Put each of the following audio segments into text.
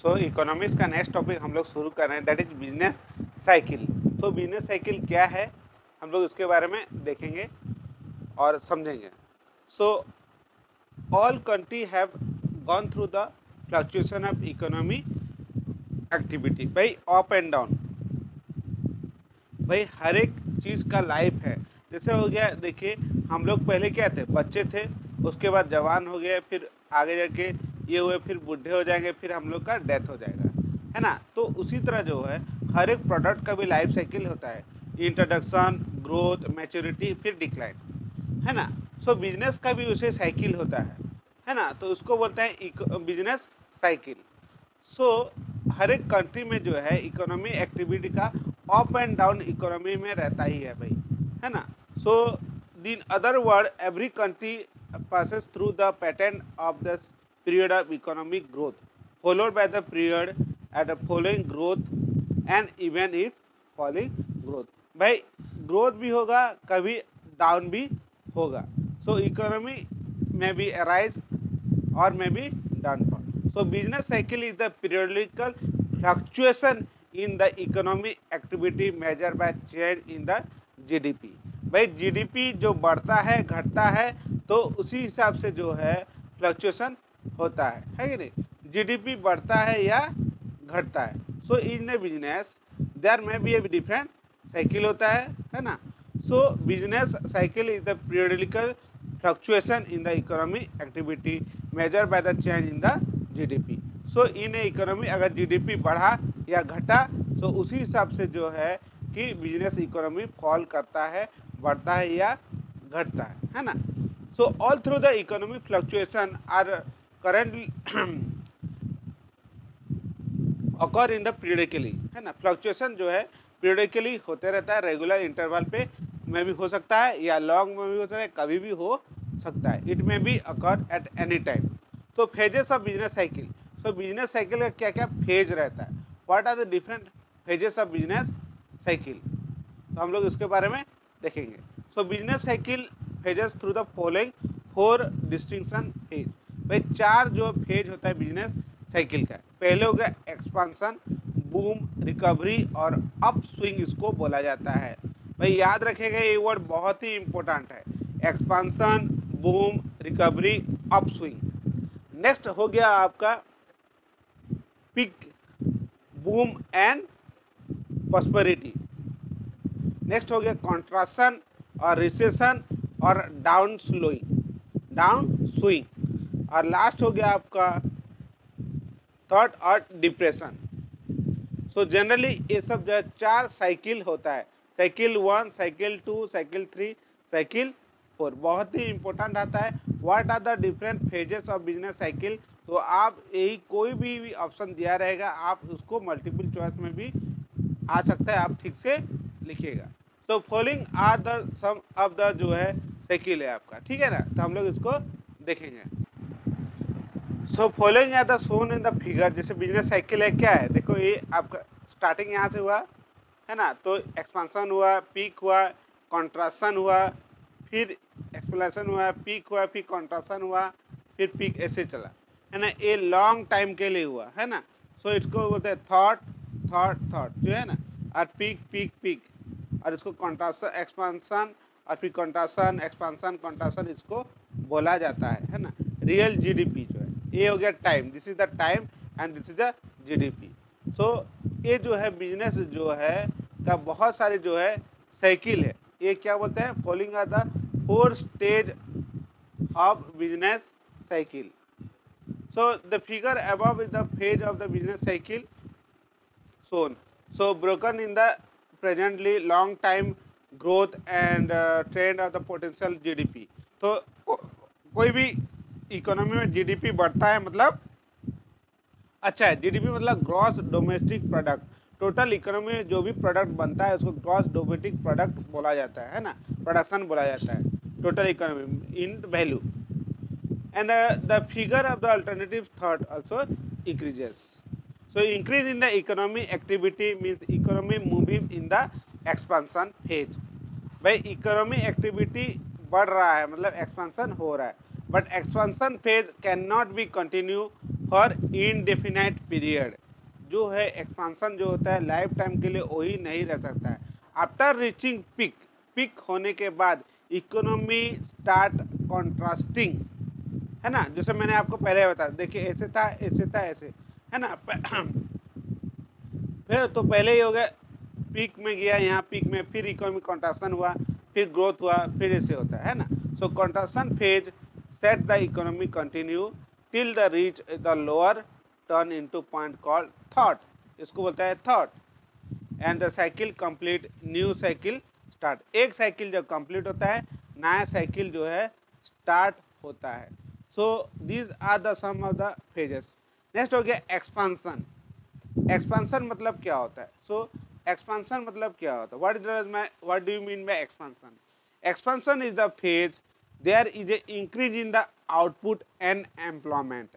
सो economics का next topic हम लोग शुरू कर रहे हैं, दैट इज बिजनेस साइकिल। तो बिजनेस साइकिल क्या है हम लोग इसके बारे में देखेंगे और समझेंगे। So all country have gone through the fluctuation of economy activity, भाई अप एंड डाउन, भाई हर एक चीज़ का लाइफ है। जैसे हो गया, देखिए हम लोग पहले क्या थे, बच्चे थे, उसके बाद जवान हो गए, फिर आगे जाके ये हुए, फिर बूढ़े हो जाएंगे, फिर हम लोग का डेथ हो जाएगा, है ना। तो उसी तरह जो है हर एक प्रोडक्ट का भी लाइफ साइकिल होता है, इंट्रोडक्शन, ग्रोथ, मैच्योरिटी, फिर डिक्लाइन, है ना। सो बिजनेस का भी उसे साइकिल होता है ना। तो उसको बोलते हैं बिजनेस साइकिल। सो हर एक कंट्री में जो है इकोनॉमी एक्टिविटी का अप एंड डाउन इकोनॉमी में रहता ही है भाई, है ना। So in other word every country passes through the pattern of the period of economic growth followed by the period at a following growth and even if falling growth, भाई growth भी होगा, कभी डाउन भी होगा। सो economy में भी arise और में भी downfall. So business cycle is the periodical fluctuation in the economy activity measure by change in the GDP. भाई जीडीपी जो बढ़ता है घटता है, तो उसी हिसाब से जो है फ्लक्चुएशन होता है कि नहीं। जीडीपी बढ़ता है या घटता है। सो इन ए बिजनेस देयर में भी एक डिफरेंट साइकिल होता है ना। सो business cycle is the periodical fluctuation in the economy activity measure by the change in the GDP. So in A economy अगर जीडीपी बढ़ा या घटा, तो उसी हिसाब से जो है कि बिजनेस इकोनॉमी फॉल करता है, बढ़ता है या घटता है ना। So all through the economy fluctuation are currently occur in the periodically, है ना। फ्लक्चुएशन जो है पीरियडिकली होते रहता है, रेगुलर इंटरवल पे में भी हो सकता है या लॉन्ग में भी हो सकता है, कभी भी हो सकता है। It may be occur at any time. तो phases of business cycle. So business cycle का क्या क्या फेज रहता है, what are the different phases of business cycle, तो हम लोग इसके बारे में देखेंगे। So business cycle phases through the following 4 distinction phase. भाई 4 जो फेज होता है बिजनेस साइकिल का। पहले हो गया एक्सपांसन, बूम, रिकवरी और अप स्विंग इसको बोला जाता है। भाई याद रखेगा ये वर्ड बहुत ही इंपॉर्टेंट है, expansion, boom, recovery, upswing. Next हो गया आपका peak, boom and prosperity. Next हो गया कॉन्ट्राक्शन और रिसेशन और डाउन स्विंग। और लास्ट हो गया आपका थर्ड और डिप्रेशन। सो जनरली ये सब जो है 4 साइकिल होता है, साइकिल 1, साइकिल 2, साइकिल 3, साइकिल 4। बहुत ही इंपॉर्टेंट आता है, what are the different phases of business cycle. तो आप यही कोई भी ऑप्शन दिया रहेगा, आप उसको मल्टीपल चॉइस में भी आ सकता है, आप ठीक से लिखिएगा। तो following are the some of the जो है साइकिल है आपका, ठीक है ना। तो हम लोग इसको देखेंगे। So following are the shown in the figure. जैसे बिजनेस साइकिल है, क्या है, देखो ये आपका स्टार्टिंग यहाँ से हुआ है ना, तो एक्सपांसन हुआ, पीक हुआ, कॉन्ट्राक्शन हुआ, फिर एक्सपेंशन हुआ, पीक हुआ, फिर कॉन्ट्राक्शन हुआ, फिर पीक, ऐसे चला, है ना। ये लॉन्ग टाइम के लिए हुआ है ना। सो इसको बोलते हैं थॉट जो है ना, और पीक, और इसको कॉन्ट्राक्शन, एक्सपांसन और फिर कॉन्ट्राक्शन, एक्सपांसन, कॉन्ट्राक्शन इसको बोला जाता है ना। रियल जीडीपी जो है, ये हो गया time, this is the time and this is the GDP. So ये जो है बिजनेस जो है का बहुत सारे जो है साइकिल है, ये क्या बोलते हैं, following are the 4 stage of business cycle. So the figure above is the phase of the business cycle shown. So broken in the presently long time growth and trend of the potential GDP. तो कोई भी economy में GDP बढ़ता है मतलब अच्छा है। GDP मतलब gross domestic product, total economy में जो भी प्रोडक्ट बनता है उसको ग्रॉस डोमेस्टिक प्रोडक्ट बोला जाता है ना, प्रोडक्शन बोला जाता है total economy in value. And the figure of the alternative third also increases. So increase in the economy activity means economy moving in the expansion phase. भाई इकोनॉमी एक्टिविटी बढ़ रहा है मतलब एक्सपेंशन हो रहा है, but expansion phase can not be continue for indefinite period. जो है एक्सपांसन जो होता है लाइफ टाइम के लिए वही नहीं रह सकता है। आफ्टर रीचिंग पीक, पीक होने के बाद इकोनॉमी स्टार्ट कॉन्ट्रास्टिंग, है ना, जैसे मैंने आपको पहले बताया, देखिए ऐसे था ऐसे था ऐसे, है ना। फिर तो पहले ही हो गया, पीक में गया, यहाँ पीक में फिर इकोनॉमिक कॉन्ट्रैक्शन हुआ, फिर ग्रोथ हुआ, फिर ऐसे होता है ना। So contraction phase set the economy continue till the reach the lower turn into point called trough, इसको बोलता है trough, and the cycle complete, new cycle start. एक साइकिल जब कंप्लीट होता है नया साइकिल जो है स्टार्ट होता है। So these are the some of the phases. Next हो गया एक्सपांसन। एक्सपांसन मतलब क्या होता है? सो एक्सपांसन मतलब क्या होता है? What do you mean by expansion? Expansion is the phase there is a increase in the output and employment.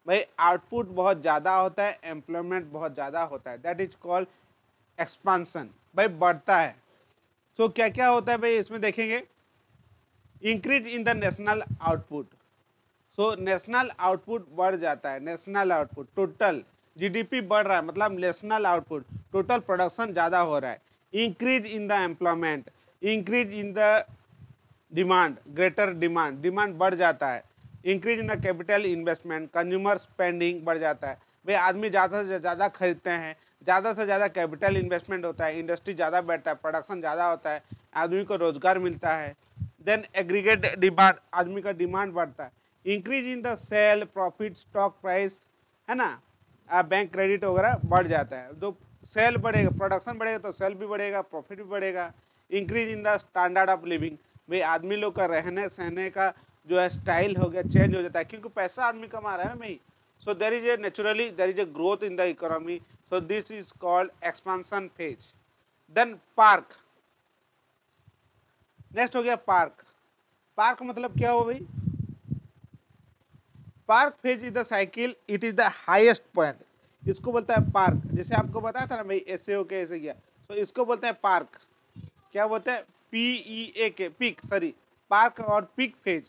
भाई आउटपुट बहुत ज़्यादा होता है, एम्प्लॉयमेंट बहुत ज़्यादा होता है, दैट इज कॉल्ड एक्सपांसन। भाई बढ़ता है। तो क्या क्या होता है भाई इसमें देखेंगे, increase in the national output. So national output बढ़ जाता है, नेशनल आउटपुट टोटल जीडीपी बढ़ रहा है, मतलब नेशनल आउटपुट टोटल प्रोडक्शन ज़्यादा हो रहा है। Increase in the employment, increase in the demand, greater demand, demand बढ़ जाता है। Increase in the capital investment, consumer spending बढ़ जाता है। भाई आदमी ज़्यादा से ज़्यादा खरीदते हैं, ज़्यादा से ज़्यादा कैपिटल इन्वेस्टमेंट होता है, इंडस्ट्री ज़्यादा बैठता है, प्रोडक्शन ज़्यादा होता है, आदमी को रोजगार मिलता है। देन एग्रीगेट डिमांड, आदमी का डिमांड बढ़ता है। Increase in the sale profit stock price, है ना, बैंक क्रेडिट वगैरह बढ़ जाता है। तो सेल बढ़ेगा, प्रोडक्शन बढ़ेगा तो सेल भी बढ़ेगा, प्रॉफिट भी बढ़ेगा। Increase in the standard of living, भाई आदमी लोग का रहने सहने का जो है स्टाइल हो गया, चेंज हो जाता है, क्योंकि पैसा आदमी कमा रहा है ना भाई। So there is a naturally there is a growth in the economy. So this is called expansion phase. Then peak. Next हो गया पार्क। पार्क मतलब क्या हो भाई? Peak phase is the cycle, it is the highest point, इसको बोलता है park. जैसे आपको बताया था ना भाई ऐसे हो के ऐसे गया, तो इसको बोलते हैं पार्क। क्या बोलते हैं? PEA के, पीक, सॉरी, पार्क और पीक फेज,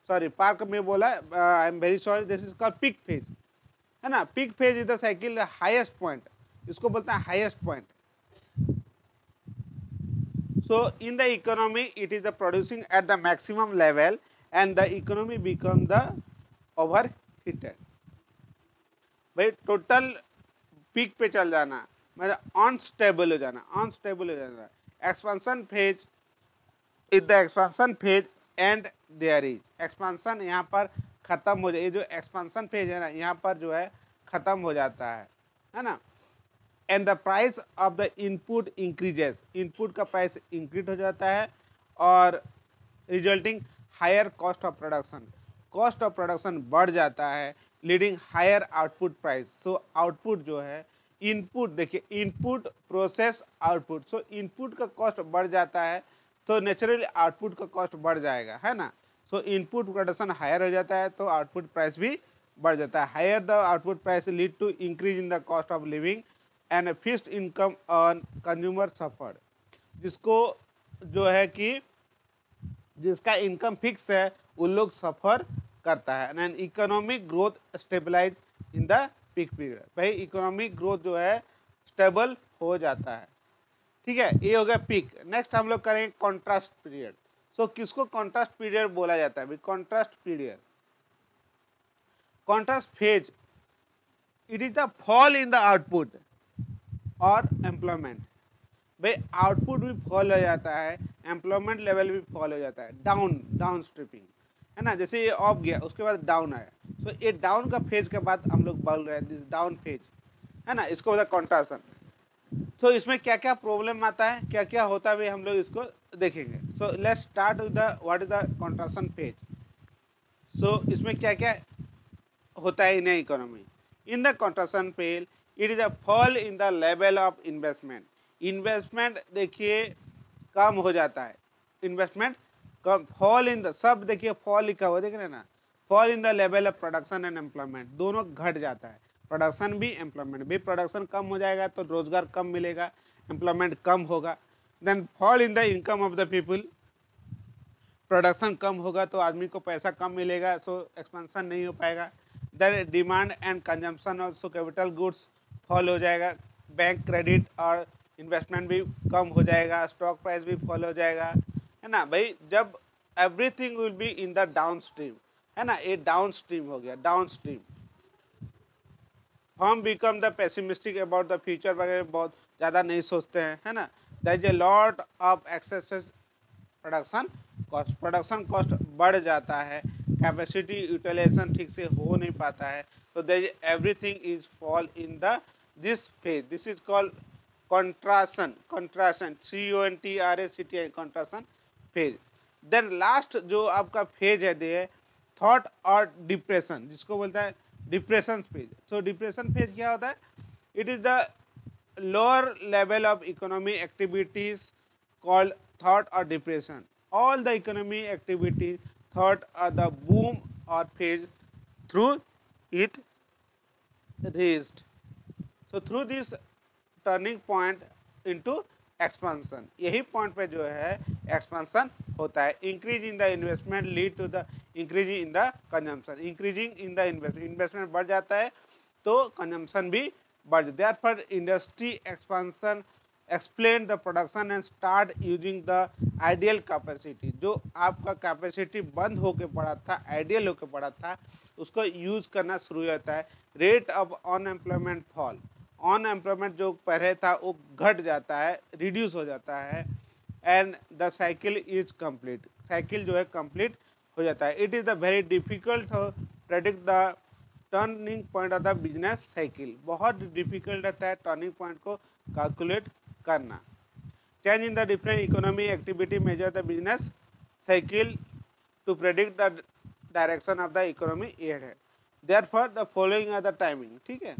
सॉरी पार्क में बोला, I am very sorry, this is called peak phase, है ना। Peak phase is the cycle highest point, इसको बोलते हैं highest point. So in the economy it is the producing at the maximum level and the economy become the overheated। भाई total peak पे चल जाना मतलब अनस्टेबल हो जाना, अनस्टेबल हो जाना। Expansion phase is the expansion phase and there is, expansion यहाँ पर खत्म हो जाए, ये जो एक्सपांसन फेज है ना यहाँ पर जो है खत्म हो जाता है ना। And the price of the input increases, input का प्राइस इंक्रीज हो जाता है और resulting higher cost of production, cost of production बढ़ जाता है, leading higher output price. So output जो है, इनपुट देखिए, input process output, so input का कॉस्ट बढ़ जाता है तो नेचुरली आउटपुट का कॉस्ट बढ़ जाएगा, है ना। सो इनपुट प्रोडक्शन हायर हो जाता है तो आउटपुट प्राइस भी बढ़ जाता है। Higher the output price lead to increase in the cost of living and fixed income on consumer suffered, जिसको जो है कि जिसका इनकम फिक्स है उन लोग सफ़र करता है। And economic growth stabilize in the peak period, भाई इकोनॉमिक ग्रोथ जो है स्टेबल हो जाता है, ठीक है। ये हो गया पीक। नेक्स्ट हम लोग करेंगे कॉन्ट्रास्ट पीरियड। सो किसको कॉन्ट्रास्ट पीरियड बोला जाता है भाई? Contrast period, contrast phase, it is the fall in the output और एम्प्लॉयमेंट। भाई आउटपुट भी फॉल हो जाता है, एम्प्लॉयमेंट लेवल भी फॉल हो जाता है, डाउन, डाउन स्ट्रिपिंग, है ना। जैसे ये ऑफ गया उसके बाद डाउन आया, तो ये डाउन का फेज के बाद हम लोग बोल रहे हैं दिस डाउन फेज, है ना, इसको बोलता है कॉन्ट्राक्शन। सो इसमें क्या क्या प्रॉब्लम आता है, क्या क्या होता है भाई हम लोग इसको देखेंगे। So let's start with the what is the contraction phase. सो इसमें क्या क्या होता है in economy? In the contraction phase it is a fall in the level of investment, investment देखिए कम हो जाता है, इन्वेस्टमेंट कम, फॉल इन द, सब देखिए फॉल लिखा हुआ देख रहे हैं ना, fall in the level of production and employment, दोनों घट जाता है, प्रोडक्शन भी एम्प्लॉयमेंट भी। प्रोडक्शन कम हो जाएगा तो रोजगार कम मिलेगा, एम्प्लॉयमेंट कम होगा। Then fall in the income of the people, production कम होगा तो आदमी को पैसा कम मिलेगा, सो एक्सपेंशन नहीं हो पाएगा। Then demand and consumption also, capital goods fall हो जाएगा, बैंक क्रेडिट और इन्वेस्टमेंट भी कम हो जाएगा, स्टॉक प्राइस भी फॉल हो जाएगा, है ना भाई। जब everything will be in the down stream, है ना, ये डाउन स्ट्रीम हो गया, डाउन स्ट्रीम। हम become the pessimistic about the future वगैरह, बहुत ज़्यादा नहीं सोचते हैं, है ना। There is a lot of excess production cost बढ़ जाता है, कैपेसिटी यूटिलाइजेशन ठीक से हो नहीं पाता है, तो there is everything is fall in the this phase, this is called contraction, CONTRACTI, contraction phase. Then last जो आपका फेज है दे थॉट और डिप्रेशन, जिसको बोलता है depression phase. So depression phase क्या होता है? It is the lower level of economy activities called trough और depression. All the economy activities trough और द बूम और phase through it raised. So through this turning point into expansion, यही point पे जो है एक्सपेंशन होता है। Increase in the investment lead to the increase in the consumption, increasing in the investment बढ़ जाता है तो कंजम्पशन भी बढ़ जाता है। Therefore industry expansion explain the production and start using the ideal capacity. जो आपका कैपेसिटी बंद होके पड़ा था, आइडियल होके पड़ा था, उसको यूज करना शुरू हो जाता है। Rate of unemployment fall, unemployment जो पहले था वो घट जाता है, रिड्यूस हो जाता है। And the cycle is complete, cycle जो है कंप्लीट हो जाता है। It is the very difficult predict the turning point of the business cycle, बहुत डिफिकल्ट रहता है टर्निंग पॉइंट को कैलकुलेट करना। Change in the different economy activity measure the business cycle to predict the direction of the economy एड है। Therefore the following are the timing, ठीक है।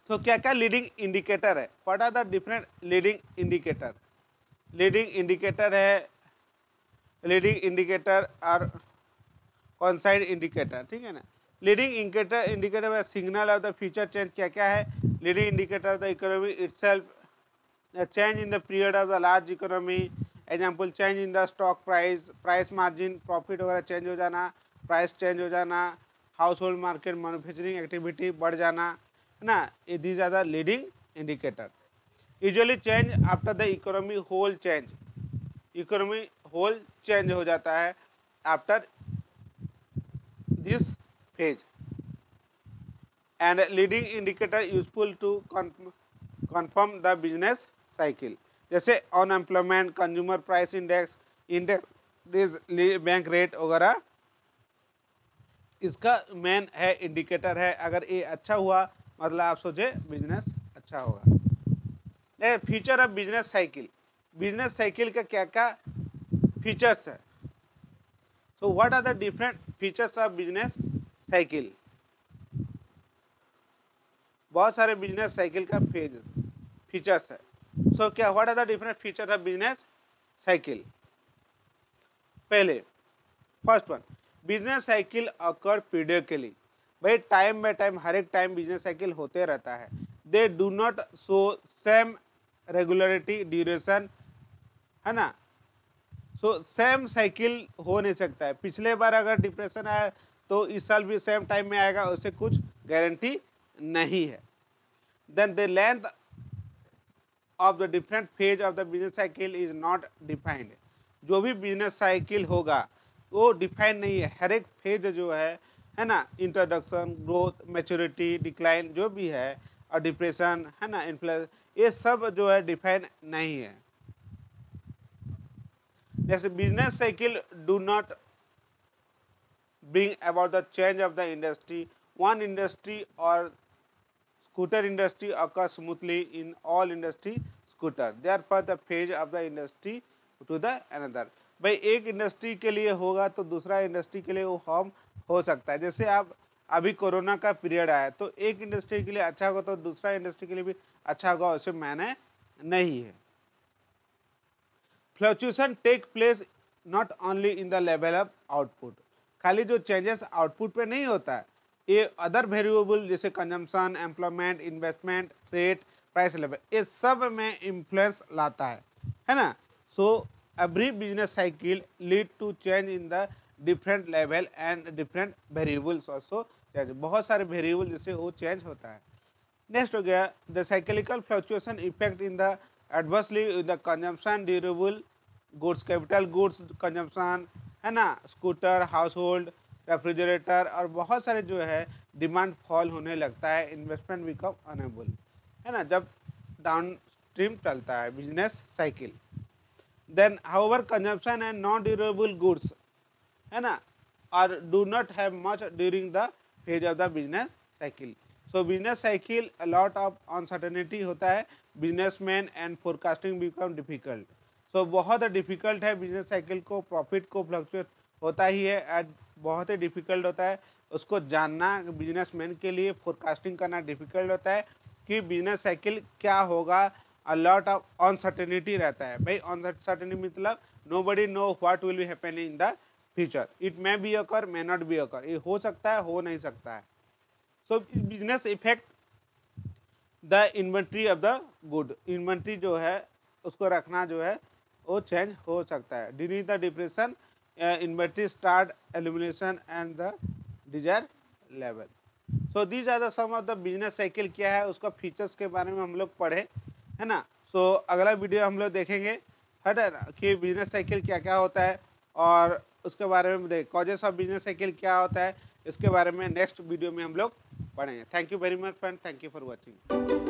तो क्या क्या लीडिंग इंडिकेटर है? What are the different leading indicator? Leading indicator है, leading indicator और कॉन्साइड इंडिकेटर, ठीक है ना। लीडिंग इंडिकेटर में signal of the future change क्या क्या है? Leading indicator of the economy itself, change in the period of the large economy, example change in the stock price, price margin, profit वगैरह change हो जाना, price change हो जाना, household market manufacturing activity बढ़ जाना, है ना। These are the leading indicator. Usually change after the economy whole change, economy whole change हो जाता है after this phase. And leading indicator useful to confirm the business cycle, जैसे unemployment, consumer price index, bank rate वगैरह, इसका main है indicator है। अगर ये अच्छा हुआ मतलब आप सोचे बिजनेस अच्छा होगा। Feature of business cycle, business cycle का क्या क्या फीचर्स है? So what are the different features of business cycle? बहुत सारे बिजनेस साइकिल का फीचर्स है। सो क्या what are the different features of business cycle? पहले first one, business cycle occur periodically, भाई टाइम बाय टाइम, हर एक टाइम बिजनेस साइकिल होते रहता है। They do not show same regularity duration, है ना। सो सेम साइकिल हो नहीं सकता है। पिछले बार अगर डिप्रेशन आया तो इस साल भी सेम टाइम में आएगा, उससे कुछ गारंटी नहीं है। Then the length of the different phase of the business cycle is not defined, जो भी बिजनेस साइकिल होगा वो डिफाइन नहीं है। हर एक फेज जो है ना, इंट्रोडक्शन, ग्रोथ, मैच्योरिटी, डिक्लाइन जो भी है, और डिप्रेशन, है ना, इन्फ्लेशन, ये सब जो है डिफाइन नहीं है। जैसे business cycle do not bring about the change of the industry. One industry or scooter industry occurs smoothly in all industry scooter. Therefore, the phase of the industry to the another. भाई एक industry के लिए होगा तो दूसरा industry के लिए वो हार्म हो सकता है। जैसे आप अभी कोरोना का पीरियड आया तो एक इंडस्ट्री के लिए अच्छा होगा तो दूसरा इंडस्ट्री के लिए भी अच्छा होगा, उससे मायने नहीं है। Fluctuation take place not only in the level of output, खाली जो चेंजेस आउटपुट पे नहीं होता है, ये अदर वेरिएबल जैसे consumption, employment, investment, rate, price level, ये सब में इन्फ्लुएंस लाता है ना। So every business cycle lead to change in the different level and different variables also change, बहुत सारे वेरिएबल जैसे वो चेंज होता है। नेक्स्ट हो गया the cyclical fluctuation effect in the adversely the consumption durable goods, capital goods consumption है ना, स्कूटर, हाउस होल्ड, रेफ्रिजरेटर और बहुत सारे जो है डिमांड फॉल होने लगता है, इन्वेस्टमेंट बिकम अनेबल, है ना, जब डाउन स्ट्रीम चलता है business cycle. Then however consumption and non durable goods, है ना, और do not have much during the phase of the business cycle. So business cycle a lot of uncertainty होता है, businessman and forecasting become difficult. So बहुत difficult है business cycle को, profit को fluctuate होता ही है एंड बहुत ही डिफिकल्ट होता है उसको जानना बिजनेसमैन के लिए, फोरकास्टिंग करना डिफिकल्ट होता है कि बिजनेस साइकिल क्या होगा, अ लॉट ऑफ अनसर्टेनिटी रहता है भाई। अनसर्टेनिटी मतलब nobody know what will be happening in the future, it may be occur may not be occur, ये हो सकता है हो नहीं सकता है। सो business effect the inventory of the good, inventory जो है उसको रखना जो है वो चेंज हो सकता है। During the depression inventory start elimination and the desire level. So these are the some of the business cycle क्या है उसका फीचर्स के बारे में हम लोग पढ़े, है ना। सो अगला वीडियो हम लोग देखेंगे है ना कि बिजनेस साइकिल क्या क्या होता है और उसके बारे में देख कॉजेस ऑफ बिजनेस साइकिल क्या होता है, इसके बारे में नेक्स्ट वीडियो में हम लोग पढ़ेंगे। Thank you very much friend, thank you for watching.